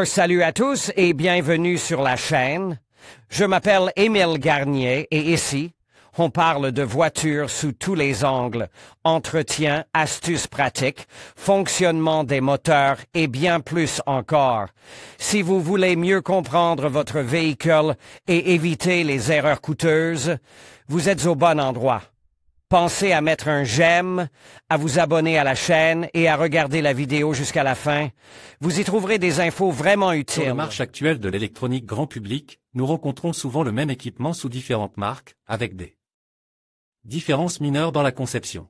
Salut à tous et bienvenue sur la chaîne. Je m'appelle Émile Garnier et ici, on parle de voitures sous tous les angles, entretien, astuces pratiques, fonctionnement des moteurs et bien plus encore. Si vous voulez mieux comprendre votre véhicule et éviter les erreurs coûteuses, vous êtes au bon endroit. Pensez à mettre un j'aime, à vous abonner à la chaîne et à regarder la vidéo jusqu'à la fin. Vous y trouverez des infos vraiment utiles. Sur le marché actuel de l'électronique grand public, nous rencontrons souvent le même équipement sous différentes marques, avec des différences mineures dans la conception.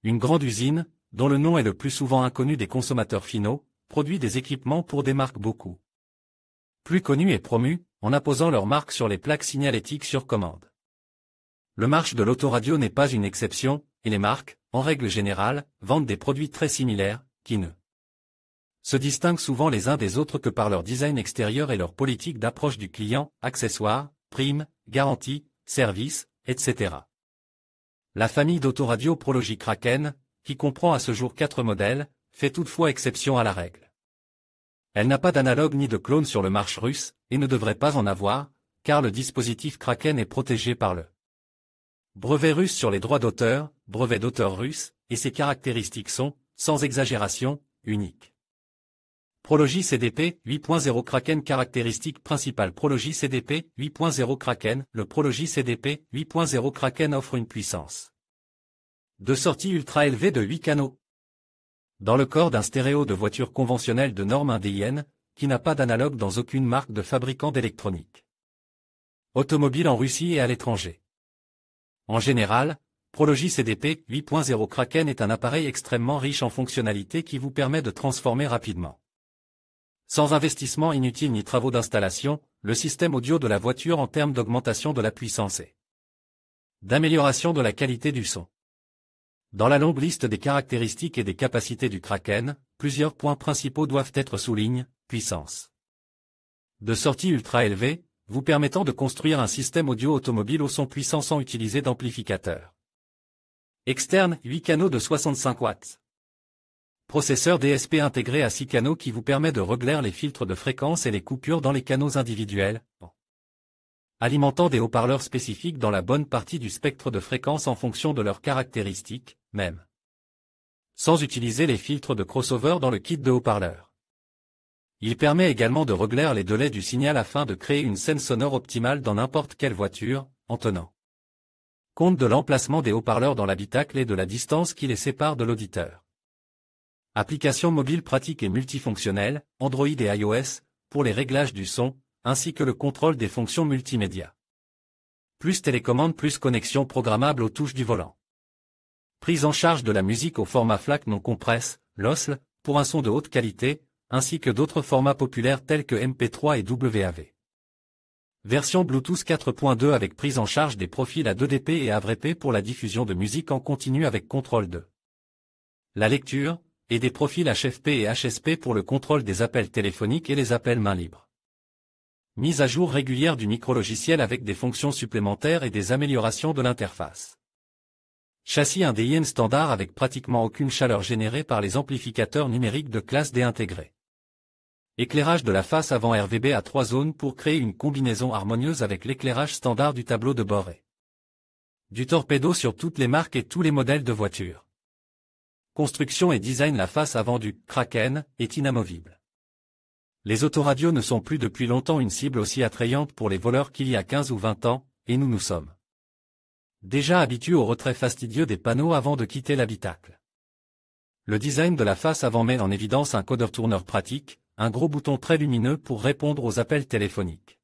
Une grande usine, dont le nom est le plus souvent inconnu des consommateurs finaux, produit des équipements pour des marques beaucoup plus connues et promues, en apposant leur marque sur les plaques signalétiques sur commande. Le marché de l'autoradio n'est pas une exception, et les marques, en règle générale, vendent des produits très similaires, qui ne se distinguent souvent les uns des autres que par leur design extérieur et leur politique d'approche du client, accessoires, primes, garanties, services, etc. La famille d'autoradio Prologie Kraken, qui comprend à ce jour 4 modèles, fait toutefois exception à la règle. Elle n'a pas d'analogue ni de clone sur le marché russe, et ne devrait pas en avoir, car le dispositif Kraken est protégé par le brevet russe sur les droits d'auteur, brevet d'auteur russe, et ses caractéristiques sont, sans exagération, uniques. Prologie CDP 8.0 Kraken. Caractéristiques principales. Prologie CDP 8.0 Kraken. Le Prologie CDP 8.0 Kraken offre une puissance de sortie ultra élevée de 8 canaux dans le corps d'un stéréo de voiture conventionnelle de norme indienne, qui n'a pas d'analogue dans aucune marque de fabricant d'électronique automobile en Russie et à l'étranger. En général, Prologie CDP 8.0 Kraken est un appareil extrêmement riche en fonctionnalités qui vous permet de transformer rapidement. Sans investissement inutile ni travaux d'installation, le système audio de la voiture en termes d'augmentation de la puissance et d'amélioration de la qualité du son. Dans la longue liste des caractéristiques et des capacités du Kraken, plusieurs points principaux doivent être soulignés. Puissance de sortie ultra élevée, vous permettant de construire un système audio automobile au son puissant sans utiliser d'amplificateur externe, 8 canaux de 65 watts. Processeur DSP intégré à 6 canaux qui vous permet de régler les filtres de fréquence et les coupures dans les canaux individuels, alimentant des haut-parleurs spécifiques dans la bonne partie du spectre de fréquence en fonction de leurs caractéristiques, même sans utiliser les filtres de crossover dans le kit de haut-parleurs. Il permet également de régler les délais du signal afin de créer une scène sonore optimale dans n'importe quelle voiture, en tenant compte de l'emplacement des haut-parleurs dans l'habitacle et de la distance qui les sépare de l'auditeur. Application mobile pratique et multifonctionnelle, Android et iOS, pour les réglages du son, ainsi que le contrôle des fonctions multimédia. Plus télécommande plus connexion programmable aux touches du volant. Prise en charge de la musique au format FLAC non compresse, LOSL, pour un son de haute qualité, ainsi que d'autres formats populaires tels que MP3 et WAV. Version Bluetooth 4.2 avec prise en charge des profils à 2dp et AVRP pour la diffusion de musique en continu avec contrôle de la lecture, et des profils HFP et HSP pour le contrôle des appels téléphoniques et les appels main libre. Mise à jour régulière du micrologiciel avec des fonctions supplémentaires et des améliorations de l'interface. Châssis indien standard avec pratiquement aucune chaleur générée par les amplificateurs numériques de classe D intégrés. Éclairage de la face avant RVB à 3 zones pour créer une combinaison harmonieuse avec l'éclairage standard du tableau de bord et du torpedo sur toutes les marques et tous les modèles de voitures. Construction et design. La face avant du Kraken est inamovible. Les autoradios ne sont plus depuis longtemps une cible aussi attrayante pour les voleurs qu'il y a 15 ou 20 ans, et nous nous sommes déjà habitués au retrait fastidieux des panneaux avant de quitter l'habitacle. Le design de la face avant met en évidence un codeur-tourneur pratique, un gros bouton très lumineux pour répondre aux appels téléphoniques,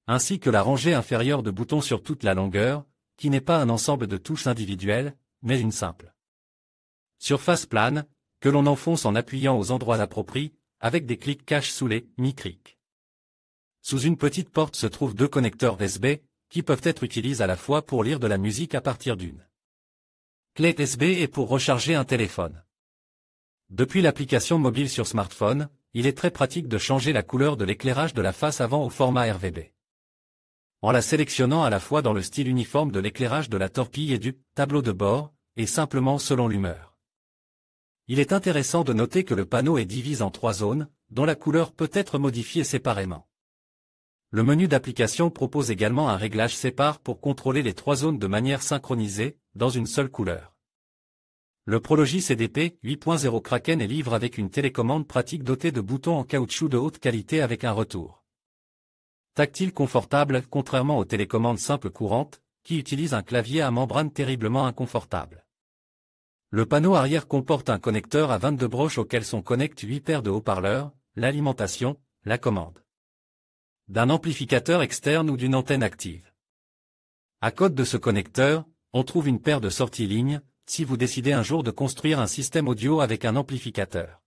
ainsi que la rangée inférieure de boutons sur toute la longueur, qui n'est pas un ensemble de touches individuelles, mais une simple surface plane, que l'on enfonce en appuyant aux endroits appropriés, avec des clics cache sous les mi-clics. Sous une petite porte se trouvent 2 connecteurs USB, qui peuvent être utilisés à la fois pour lire de la musique à partir d'une clé USB et pour recharger un téléphone. Depuis l'application mobile sur smartphone, il est très pratique de changer la couleur de l'éclairage de la face avant au format RVB. En la sélectionnant à la fois dans le style uniforme de l'éclairage de la torpille et du tableau de bord, et simplement selon l'humeur. Il est intéressant de noter que le panneau est divisé en 3 zones, dont la couleur peut être modifiée séparément. Le menu d'application propose également un réglage sépare pour contrôler les 3 zones de manière synchronisée, dans une seule couleur. Le Prology CDP 8.0 Kraken est livré avec une télécommande pratique dotée de boutons en caoutchouc de haute qualité avec un retour tactile confortable, contrairement aux télécommandes simples courantes, qui utilisent un clavier à membrane terriblement inconfortable. Le panneau arrière comporte un connecteur à 22 broches auquel sont connectés 8 paires de haut-parleurs, l'alimentation, la commande d'un amplificateur externe ou d'une antenne active. À côté de ce connecteur, on trouve une paire de sorties lignes, si vous décidez un jour de construire un système audio avec un amplificateur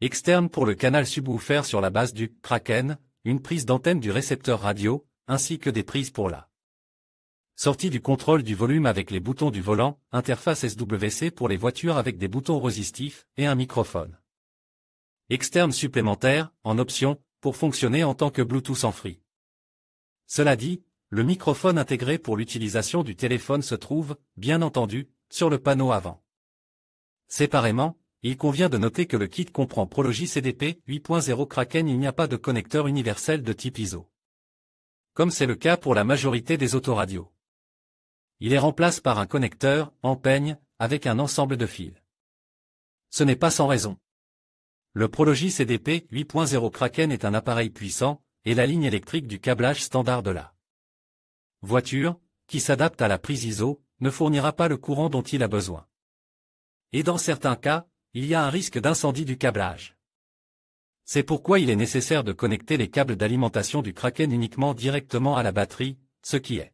externe pour le canal subwoofer sur la base du Kraken, une prise d'antenne du récepteur radio, ainsi que des prises pour la sortie du contrôle du volume avec les boutons du volant, interface SWC pour les voitures avec des boutons résistifs, et un microphone externe supplémentaire, en option, pour fonctionner en tant que Bluetooth en free. Cela dit, le microphone intégré pour l'utilisation du téléphone se trouve, bien entendu, sur le panneau avant. Séparément, il convient de noter que le kit comprend Prology CDP 8.0 Kraken. Il n'y a pas de connecteur universel de type ISO, comme c'est le cas pour la majorité des autoradios. Il est remplacé par un connecteur, en peigne, avec un ensemble de fils. Ce n'est pas sans raison. Le Prology CDP 8.0 Kraken est un appareil puissant, et la ligne électrique du câblage standard de la voiture, qui s'adapte à la prise ISO, ne fournira pas le courant dont il a besoin. Et dans certains cas, il y a un risque d'incendie du câblage. C'est pourquoi il est nécessaire de connecter les câbles d'alimentation du Kraken uniquement directement à la batterie, ce qui est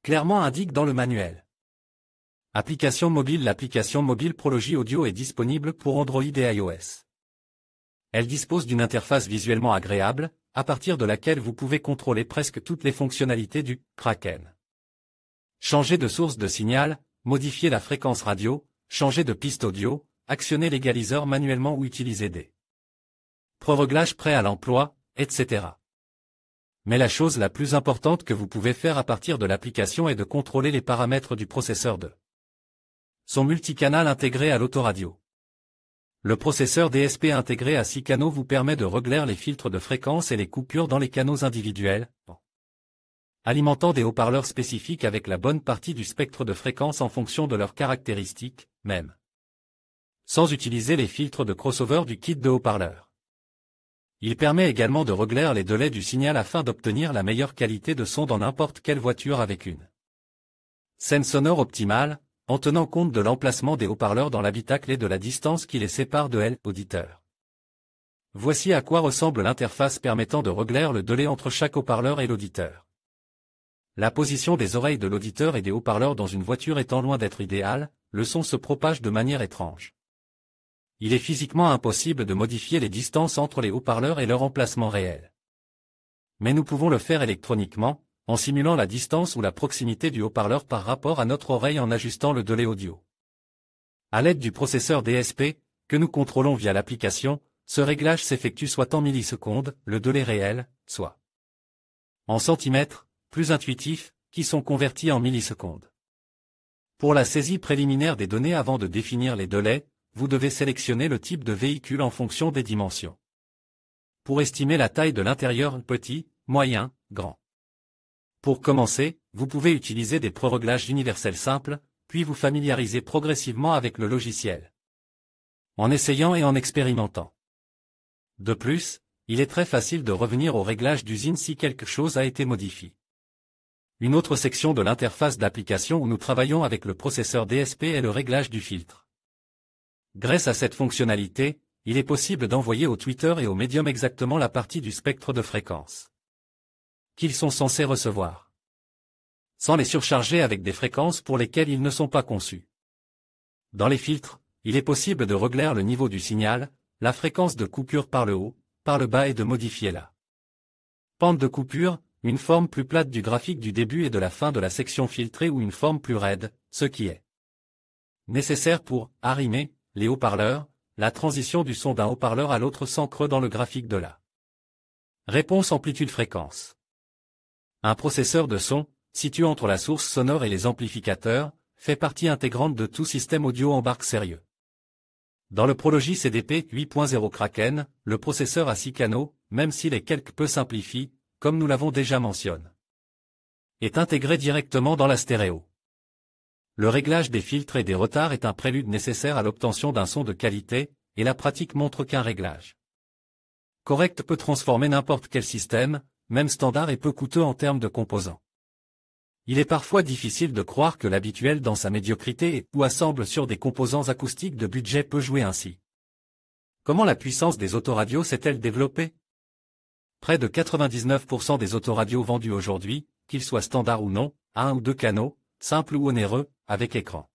clairement indiqué dans le manuel. Application mobile. L'application mobile Prology Audio est disponible pour Android et iOS. Elle dispose d'une interface visuellement agréable, à partir de laquelle vous pouvez contrôler presque toutes les fonctionnalités du Kraken. Changer de source de signal, modifier la fréquence radio, changer de piste audio, actionner l'égaliseur manuellement ou utiliser des pré-réglages prêts à l'emploi, etc. Mais la chose la plus importante que vous pouvez faire à partir de l'application est de contrôler les paramètres du processeur de son multicanal intégré à l'autoradio. Le processeur DSP intégré à 6 canaux vous permet de régler les filtres de fréquence et les coupures dans les canaux individuels, alimentant des haut-parleurs spécifiques avec la bonne partie du spectre de fréquence en fonction de leurs caractéristiques, même sans utiliser les filtres de crossover du kit de haut-parleurs. Il permet également de régler les délais du signal afin d'obtenir la meilleure qualité de son dans n'importe quelle voiture avec une scène sonore optimale, en tenant compte de l'emplacement des haut-parleurs dans l'habitacle et de la distance qui les sépare de l'auditeur. Voici à quoi ressemble l'interface permettant de régler le délai entre chaque haut-parleur et l'auditeur. La position des oreilles de l'auditeur et des haut-parleurs dans une voiture étant loin d'être idéale, le son se propage de manière étrange. Il est physiquement impossible de modifier les distances entre les haut-parleurs et leur emplacement réel. Mais nous pouvons le faire électroniquement, en simulant la distance ou la proximité du haut-parleur par rapport à notre oreille en ajustant le délai audio. À l'aide du processeur DSP, que nous contrôlons via l'application, ce réglage s'effectue soit en millisecondes, le délai réel, soit en centimètres, plus intuitifs, qui sont convertis en millisecondes. Pour la saisie préliminaire des données avant de définir les délais, vous devez sélectionner le type de véhicule en fonction des dimensions. Pour estimer la taille de l'intérieur petit, moyen, grand. Pour commencer, vous pouvez utiliser des pré-réglages universels simples, puis vous familiariser progressivement avec le logiciel, en essayant et en expérimentant. De plus, il est très facile de revenir au réglage d'usine si quelque chose a été modifié. Une autre section de l'interface d'application où nous travaillons avec le processeur DSP est le réglage du filtre. Grâce à cette fonctionnalité, il est possible d'envoyer au Twitter et au Medium exactement la partie du spectre de fréquence qu'ils sont censés recevoir, sans les surcharger avec des fréquences pour lesquelles ils ne sont pas conçus. Dans les filtres, il est possible de régler le niveau du signal, la fréquence de coupure par le haut, par le bas et de modifier la pente de coupure, une forme plus plate du graphique du début et de la fin de la section filtrée ou une forme plus raide, ce qui est nécessaire pour arrimer les haut-parleurs, la transition du son d'un haut-parleur à l'autre sans creux dans le graphique de la réponse amplitude-fréquence. Un processeur de son, situé entre la source sonore et les amplificateurs, fait partie intégrante de tout système audio embarque sérieux. Dans le Prology CDP 8.0 Kraken, le processeur a 6 canaux, même s'il est quelque peu simplifié, comme nous l'avons déjà mentionné, est intégré directement dans la stéréo. Le réglage des filtres et des retards est un prélude nécessaire à l'obtention d'un son de qualité, et la pratique montre qu'un réglage correct peut transformer n'importe quel système, même standard et peu coûteux en termes de composants. Il est parfois difficile de croire que l'habituel dans sa médiocrité ou assemble sur des composants acoustiques de budget peut jouer ainsi. Comment la puissance des autoradios s'est-elle développée? Près de 99% des autoradios vendus aujourd'hui, qu'ils soient standards ou non, à 1 ou 2 canaux, simples ou onéreux, avec écran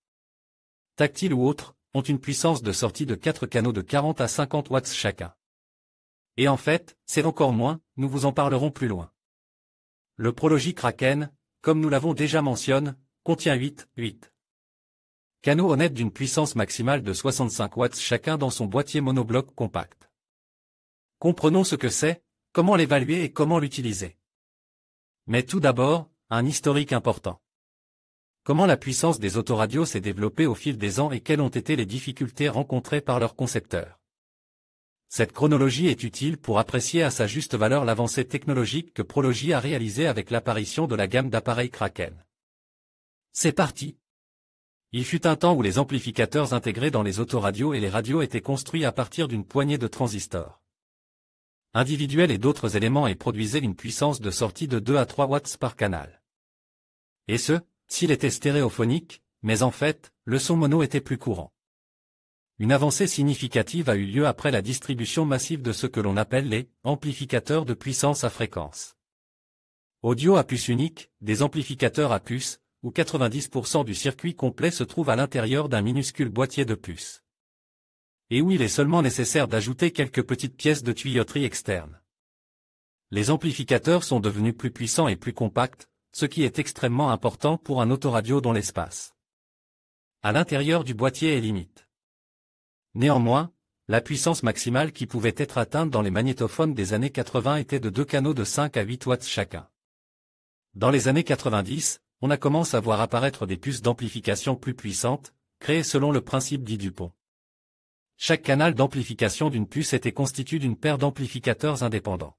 tactile ou autre, ont une puissance de sortie de 4 canaux de 40 à 50 watts chacun. Et en fait, c'est encore moins, nous vous en parlerons plus loin. Le Prology Kraken, comme nous l'avons déjà mentionné, contient 8 canaux honnêtes d'une puissance maximale de 65 watts chacun dans son boîtier monobloc compact. Comprenons ce que c'est, comment l'évaluer et comment l'utiliser. Mais tout d'abord, un historique important. Comment la puissance des autoradios s'est développée au fil des ans et quelles ont été les difficultés rencontrées par leurs concepteurs. Cette chronologie est utile pour apprécier à sa juste valeur l'avancée technologique que Prology a réalisée avec l'apparition de la gamme d'appareils Kraken. C'est parti! Il fut un temps où les amplificateurs intégrés dans les autoradios et les radios étaient construits à partir d'une poignée de transistors individuels et d'autres éléments et produisaient une puissance de sortie de 2 à 3 watts par canal. Et ce, s'il était stéréophonique, mais en fait, le son mono était plus courant. Une avancée significative a eu lieu après la distribution massive de ce que l'on appelle les amplificateurs de puissance à fréquence audio à puce unique, des amplificateurs à puce, où 90% du circuit complet se trouve à l'intérieur d'un minuscule boîtier de puce. Et où il est seulement nécessaire d'ajouter quelques petites pièces de tuyauterie externe. Les amplificateurs sont devenus plus puissants et plus compacts, ce qui est extrêmement important pour un autoradio dont l'espace à l'intérieur du boîtier est limite. Néanmoins, la puissance maximale qui pouvait être atteinte dans les magnétophones des années 80 était de 2 canaux de 5 à 8 watts chacun. Dans les années 90, on a commencé à voir apparaître des puces d'amplification plus puissantes, créées selon le principe dit du pont. Chaque canal d'amplification d'une puce était constitué d'une paire d'amplificateurs indépendants.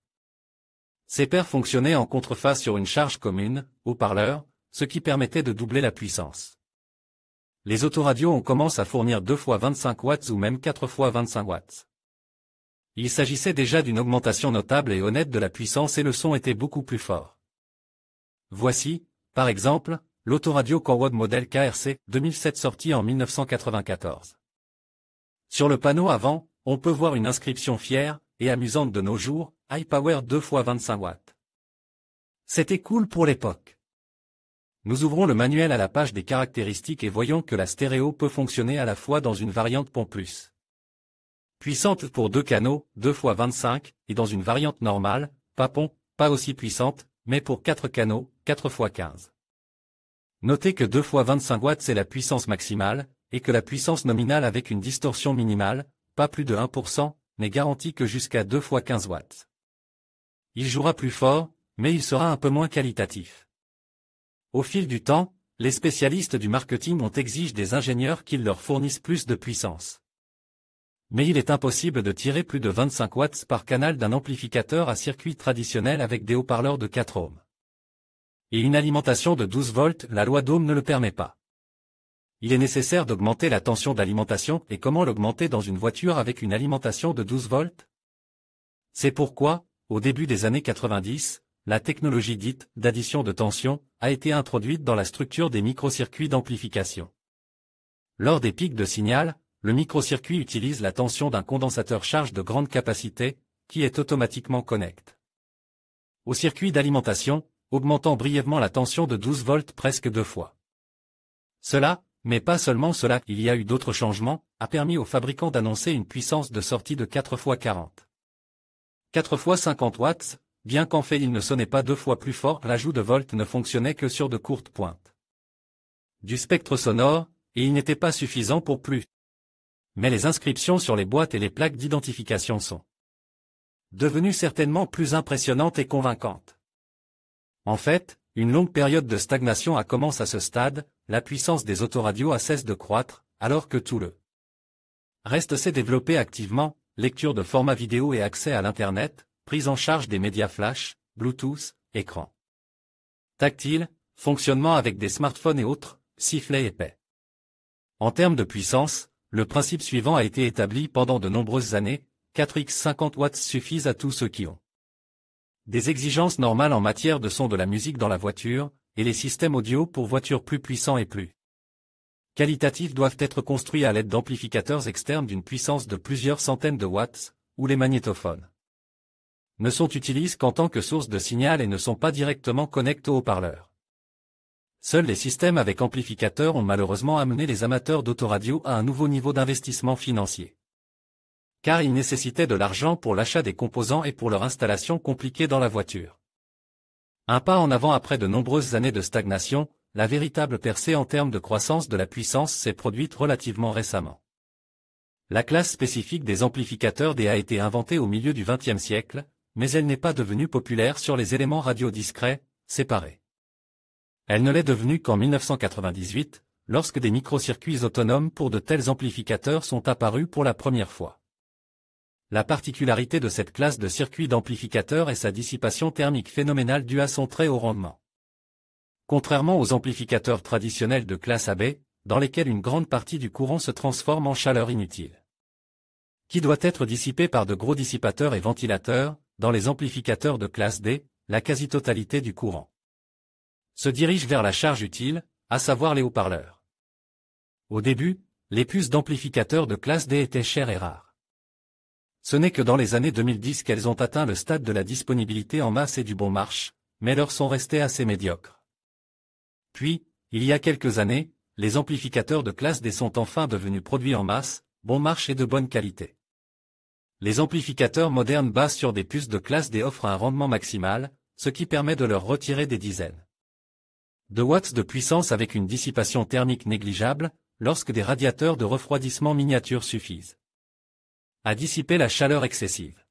Ces paires fonctionnaient en contrephase sur une charge commune, haut-parleur, ce qui permettait de doubler la puissance. Les autoradios ont commencé à fournir 2 fois 25 watts ou même 4 fois 25 watts. Il s'agissait déjà d'une augmentation notable et honnête de la puissance et le son était beaucoup plus fort. Voici, par exemple, l'autoradio Corwood modèle KRC 2007 sorti en 1994. Sur le panneau avant, on peut voir une inscription fière et amusante de nos jours, High Power 2 fois 25 watts. C'était cool pour l'époque. Nous ouvrons le manuel à la page des caractéristiques et voyons que la stéréo peut fonctionner à la fois dans une variante pont plus puissante pour 2 canaux, 2 fois 25, et dans une variante normale, pas pont, pas aussi puissante, mais pour 4 canaux, 4 fois 15. Notez que 2 fois 25 watts c'est la puissance maximale, et que la puissance nominale avec une distorsion minimale, pas plus de 1%, n'est garantie que jusqu'à 2 fois 15 watts. Il jouera plus fort, mais il sera un peu moins qualitatif. Au fil du temps, les spécialistes du marketing ont exigé des ingénieurs qu'ils leur fournissent plus de puissance. Mais il est impossible de tirer plus de 25 watts par canal d'un amplificateur à circuit traditionnel avec des haut-parleurs de 4 ohms. Et une alimentation de 12 volts, la loi d'Ohm ne le permet pas. Il est nécessaire d'augmenter la tension d'alimentation et comment l'augmenter dans une voiture avec une alimentation de 12 volts? C'est pourquoi, au début des années 90, la technologie dite d'addition de tension a été introduite dans la structure des microcircuits d'amplification. Lors des pics de signal, le microcircuit utilise la tension d'un condensateur charge de grande capacité, qui est automatiquement connecté au circuit d'alimentation, augmentant brièvement la tension de 12 volts presque 2 fois. Cela, mais pas seulement cela, il y a eu d'autres changements, a permis aux fabricants d'annoncer une puissance de sortie de 4 fois 40. 4 fois 50 watts, bien qu'en fait il ne sonnait pas 2 fois plus fort, l'ajout de volts ne fonctionnait que sur de courtes pointes du spectre sonore, et il n'était pas suffisant pour plus. Mais les inscriptions sur les boîtes et les plaques d'identification sont devenues certainement plus impressionnantes et convaincantes. En fait, une longue période de stagnation a commencé à ce stade, la puissance des autoradios a cessé de croître, alors que tout le Reste C développer activement, lecture de format vidéo et accès à l'Internet, prise en charge des médias flash, Bluetooth, écran tactile, fonctionnement avec des smartphones et autres, sifflet épais. En termes de puissance, le principe suivant a été établi pendant de nombreuses années, 4x 50 watts suffisent à tous ceux qui ont des exigences normales en matière de son de la musique dans la voiture, et les systèmes audio pour voitures plus puissants et plus qualitatifs doivent être construits à l'aide d'amplificateurs externes d'une puissance de plusieurs centaines de watts, ou les magnétophones ne sont utilisés qu'en tant que source de signal et ne sont pas directement connectés aux haut-parleurs. Seuls les systèmes avec amplificateurs ont malheureusement amené les amateurs d'autoradio à un nouveau niveau d'investissement financier. Car ils nécessitaient de l'argent pour l'achat des composants et pour leur installation compliquée dans la voiture. Un pas en avant après de nombreuses années de stagnation, la véritable percée en termes de croissance de la puissance s'est produite relativement récemment. La classe spécifique des amplificateurs D a été inventée au milieu du XXe siècle, mais elle n'est pas devenue populaire sur les éléments radio discrets, séparés. Elle ne l'est devenue qu'en 1998, lorsque des microcircuits autonomes pour de tels amplificateurs sont apparus pour la première fois. La particularité de cette classe de circuits d'amplificateurs est sa dissipation thermique phénoménale due à son très haut rendement. Contrairement aux amplificateurs traditionnels de classe AB, dans lesquels une grande partie du courant se transforme en chaleur inutile, qui doit être dissipée par de gros dissipateurs et ventilateurs, dans les amplificateurs de classe D, la quasi-totalité du courant se dirige vers la charge utile, à savoir les haut-parleurs. Au début, les puces d'amplificateurs de classe D étaient chères et rares. Ce n'est que dans les années 2010 qu'elles ont atteint le stade de la disponibilité en masse et du bon marché, mais leurs sont restés assez médiocres. Puis, il y a quelques années, les amplificateurs de classe D sont enfin devenus produits en masse, bon marché et de bonne qualité. Les amplificateurs modernes basés sur des puces de classe D offrent un rendement maximal, ce qui permet de leur retirer des dizaines de watts de puissance avec une dissipation thermique négligeable, lorsque des radiateurs de refroidissement miniatures suffisent à dissiper la chaleur excessive.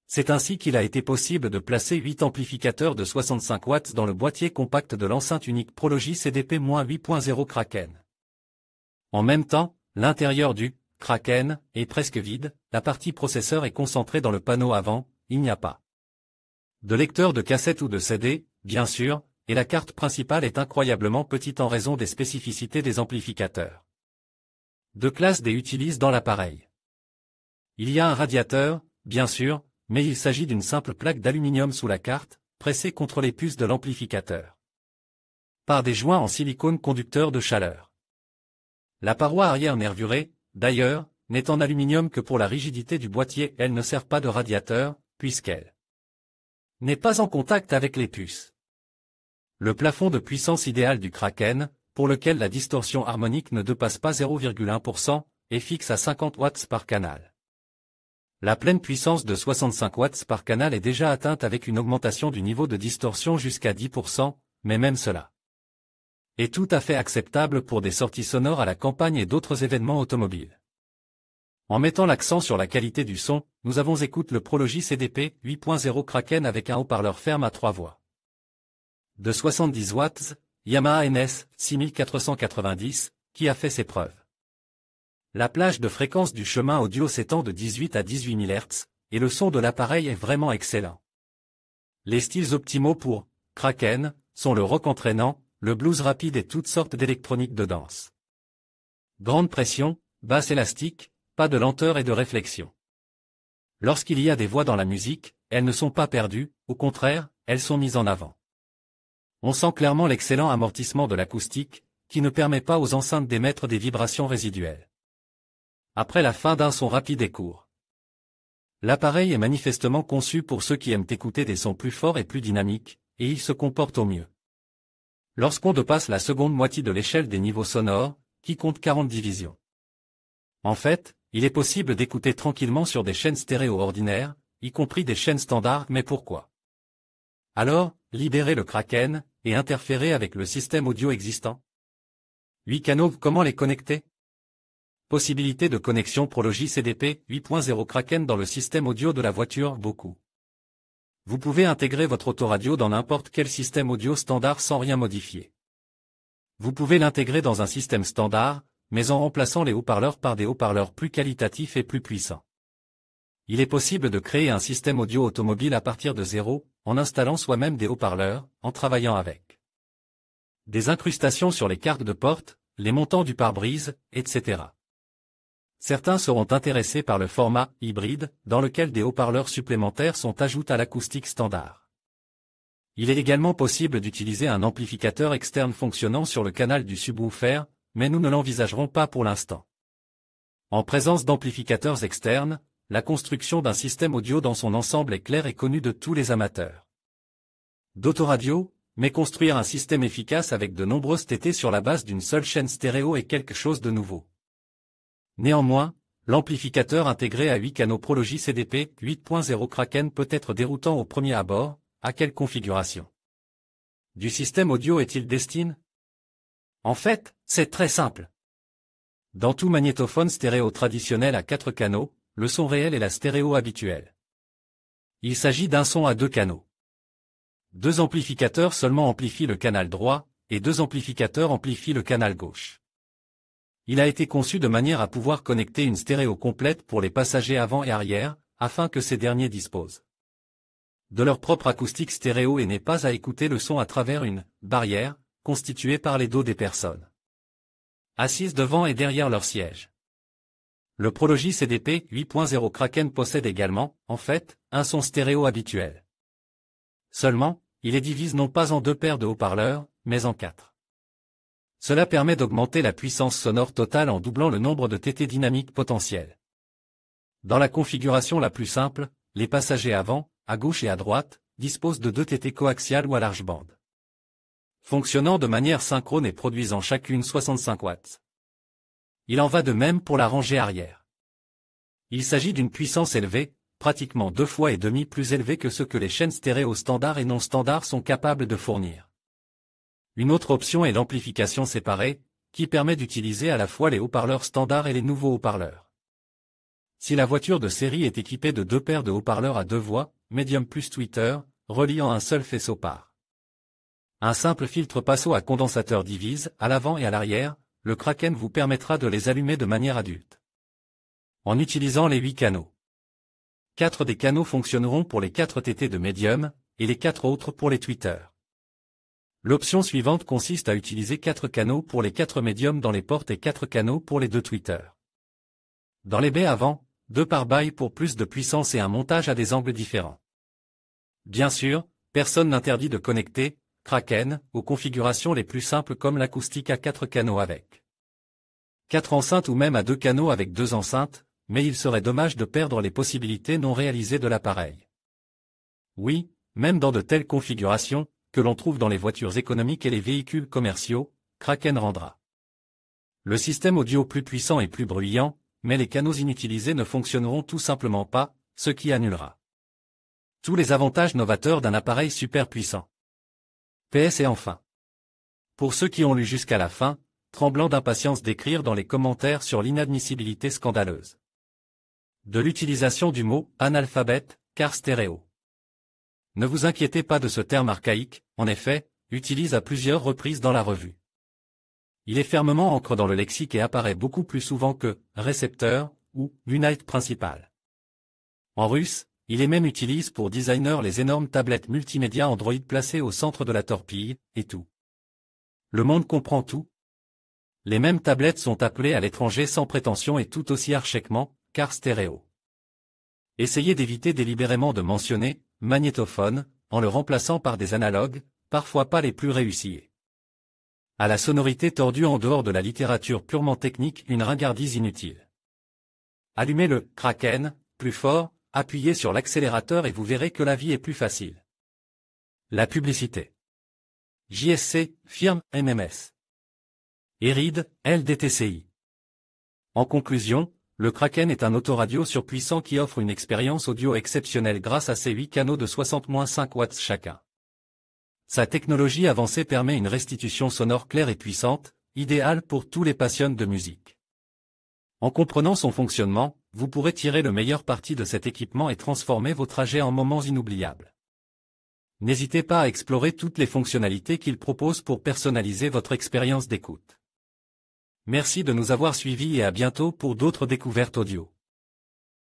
C'est ainsi qu'il a été possible de placer 8 amplificateurs de 65 watts dans le boîtier compact de l'enceinte unique Prology CDP-8.0 Kraken. En même temps, l'intérieur du Kraken est presque vide, la partie processeur est concentrée dans le panneau avant, il n'y a pas de lecteur de cassette ou de CD, bien sûr, et la carte principale est incroyablement petite en raison des spécificités des amplificateurs de classe D utilisés dans l'appareil. Il y a un radiateur, bien sûr, mais il s'agit d'une simple plaque d'aluminium sous la carte, pressée contre les puces de l'amplificateur par des joints en silicone conducteurs de chaleur. La paroi arrière nervurée, d'ailleurs, n'est en aluminium que pour la rigidité du boîtier, elle ne sert pas de radiateur, puisqu'elle n'est pas en contact avec les puces. Le plafond de puissance idéal du Kraken, pour lequel la distorsion harmonique ne dépasse pas 0,1%, est fixe à 50 watts par canal. La pleine puissance de 65 watts par canal est déjà atteinte avec une augmentation du niveau de distorsion jusqu'à 10%, mais même cela est tout à fait acceptable pour des sorties sonores à la campagne et d'autres événements automobiles. En mettant l'accent sur la qualité du son, nous avons écouté le Prology CDP 8.0 Kraken avec un haut-parleur ferme à 3 voix de 70 watts, Yamaha NS 6490, qui a fait ses preuves. La plage de fréquence du chemin audio s'étend de 18 à 18 000 Hz, et le son de l'appareil est vraiment excellent. Les styles optimaux pour Kraken sont le rock entraînant, le blues rapide et toutes sortes d'électronique de danse. Grande pression, basse élastique, pas de lenteur et de réflexion. Lorsqu'il y a des voix dans la musique, elles ne sont pas perdues, au contraire, elles sont mises en avant. On sent clairement l'excellent amortissement de l'acoustique, qui ne permet pas aux enceintes d'émettre des vibrations résiduelles après la fin d'un son rapide et court. L'appareil est manifestement conçu pour ceux qui aiment écouter des sons plus forts et plus dynamiques, et il se comporte au mieux. Lorsqu'on dépasse la seconde moitié de l'échelle des niveaux sonores, qui compte 40 divisions. En fait, il est possible d'écouter tranquillement sur des chaînes stéréo ordinaires, y compris des chaînes standards, mais pourquoi? Alors, libérer le Kraken, et interférer avec le système audio existant. 8 canaux, comment les connecter? Possibilité de connexion Prology CDP 8.0 Kraken dans le système audio de la voiture, beaucoup. Vous pouvez intégrer votre autoradio dans n'importe quel système audio standard sans rien modifier. Vous pouvez l'intégrer dans un système standard, mais en remplaçant les haut-parleurs par des haut-parleurs plus qualitatifs et plus puissants. Il est possible de créer un système audio automobile à partir de zéro, en installant soi-même des haut-parleurs, en travaillant avec des incrustations sur les cartes de porte, les montants du pare-brise, etc. Certains seront intéressés par le format hybride, dans lequel des haut-parleurs supplémentaires sont ajoutés à l'acoustique standard. Il est également possible d'utiliser un amplificateur externe fonctionnant sur le canal du subwoofer, mais nous ne l'envisagerons pas pour l'instant. En présence d'amplificateurs externes, la construction d'un système audio dans son ensemble est claire et connue de tous les amateurs d'autoradio, mais construire un système efficace avec de nombreuses TT sur la base d'une seule chaîne stéréo est quelque chose de nouveau. Néanmoins, l'amplificateur intégré à 8 canaux Prology CDP 8.0 Kraken peut être déroutant au premier abord. À quelle configuration du système audio est-il destiné? En fait, c'est très simple. Dans tout magnétophone stéréo traditionnel à 4 canaux, le son réel est la stéréo habituelle. Il s'agit d'un son à 2 canaux. 2 amplificateurs seulement amplifient le canal droit, et 2 amplificateurs amplifient le canal gauche. Il a été conçu de manière à pouvoir connecter une stéréo complète pour les passagers avant et arrière, afin que ces derniers disposent de leur propre acoustique stéréo et n'aient pas à écouter le son à travers une barrière, constituée par les dos des personnes assises devant et derrière leur siège. Le Prology CDP 8.0 Kraken possède également, en fait, un son stéréo habituel. Seulement, il est divisé non pas en 2 paires de haut-parleurs, mais en 4. Cela permet d'augmenter la puissance sonore totale en doublant le nombre de TT dynamiques potentiels. Dans la configuration la plus simple, les passagers avant, à gauche et à droite, disposent de 2 TT coaxiales ou à large bande, fonctionnant de manière synchrone et produisant chacune 65 watts. Il en va de même pour la rangée arrière. Il s'agit d'une puissance élevée, pratiquement 2 fois et demi plus élevée que ce que les chaînes stéréo standard et non standard sont capables de fournir. Une autre option est l'amplification séparée, qui permet d'utiliser à la fois les haut-parleurs standards et les nouveaux haut-parleurs. Si la voiture de série est équipée de 2 paires de haut-parleurs à 2 voix, médium plus tweeter, reliant un seul faisceau par un simple filtre passo à condensateur divise, à l'avant et à l'arrière, le Kraken vous permettra de les allumer de manière adulte. En utilisant les 8 canaux. 4 des canaux fonctionneront pour les 4 TT de médium, et les 4 autres pour les tweeters. L'option suivante consiste à utiliser 4 canaux pour les 4 médiums dans les portes et 4 canaux pour les 2 tweeters. Dans les baies avant, 2 pare-balles pour plus de puissance et un montage à des angles différents. Bien sûr, personne n'interdit de connecter Kraken aux configurations les plus simples comme l'acoustique à 4 canaux avec 4 enceintes ou même à 2 canaux avec 2 enceintes, mais il serait dommage de perdre les possibilités non réalisées de l'appareil. Oui, même dans de telles configurations, que l'on trouve dans les voitures économiques et les véhicules commerciaux, Kraken rendra le système audio plus puissant et plus bruyant, mais les canaux inutilisés ne fonctionneront tout simplement pas, ce qui annulera tous les avantages novateurs d'un appareil super puissant. PS et enfin. Pour ceux qui ont lu jusqu'à la fin, tremblant d'impatience d'écrire dans les commentaires sur l'inadmissibilité scandaleuse de l'utilisation du mot « analphabète » car stéréo. Ne vous inquiétez pas de ce terme archaïque, en effet, utilise à plusieurs reprises dans la revue. Il est fermement ancré dans le lexique et apparaît beaucoup plus souvent que « récepteur » ou « unit principal ». En russe, il est même utilisé pour designer les énormes tablettes multimédia Android placées au centre de la torpille, et tout. Le monde comprend tout. Les mêmes tablettes sont appelées à l'étranger sans prétention et tout aussi archaïquement, car stéréo. Essayez d'éviter délibérément de mentionner « magnétophone » en le remplaçant par des analogues, parfois pas les plus réussis. À la sonorité tordue en dehors de la littérature purement technique, une ringardise inutile. Allumez le « Kraken » plus fort, appuyez sur l'accélérateur et vous verrez que la vie est plus facile. La publicité. JSC, firme, MMS. Eride, LDTCI. En conclusion, le Kraken est un autoradio surpuissant qui offre une expérience audio exceptionnelle grâce à ses 8 canaux de 60-5 watts chacun. Sa technologie avancée permet une restitution sonore claire et puissante, idéale pour tous les passionnés de musique. En comprenant son fonctionnement, vous pourrez tirer le meilleur parti de cet équipement et transformer vos trajets en moments inoubliables. N'hésitez pas à explorer toutes les fonctionnalités qu'il propose pour personnaliser votre expérience d'écoute. Merci de nous avoir suivis et à bientôt pour d'autres découvertes audio.